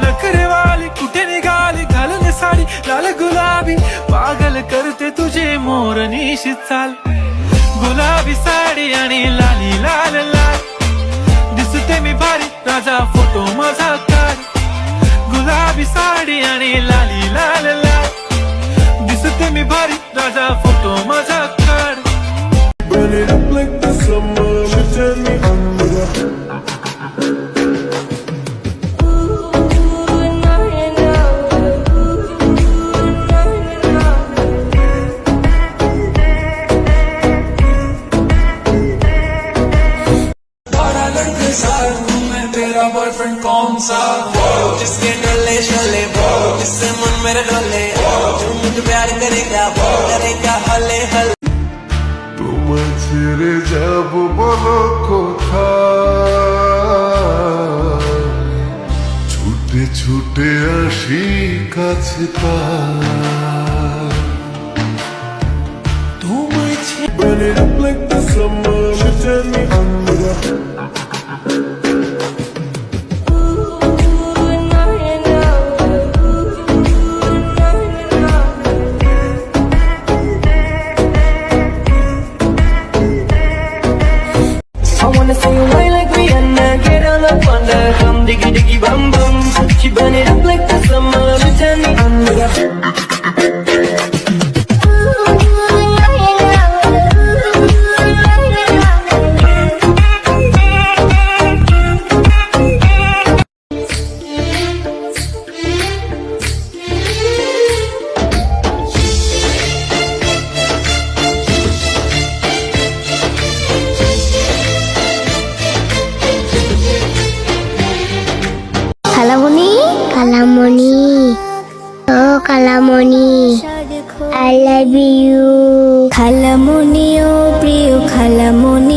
नखरे वाली कुठे निघाली घालून साडी लाल गुलाबी पागल करते तुझे मोरनीशी चाल गुलाबी साडी आणि लाली लाल लाल दिसते मी भारी राजा फोटो माझा काढ गुलाबी साडी आणि लाली लाल लाल दिसते मी भारी राजा फोटो माझा काढ Burn it up like the summer, you turn me on. तेरा बॉयफ्रेंड कौन सा जिसके डोले शोले जिससे मन मेरे डोले जो मुझे प्यार करेगा हले हले তোমায় ছেড়ে যাব বলো কোথায় ছুটে ছুটে আসি কাছে তার তোমায় Burn it up like the summer, you turn me on. I wanna see you whine like Rihanna, get on up on the come diggy diggy bum bum. She burn it up like the summer, you turn me on. কালামণি কালামণি ও কালামণি I love you খালামণি ও প্রিয় খালামণি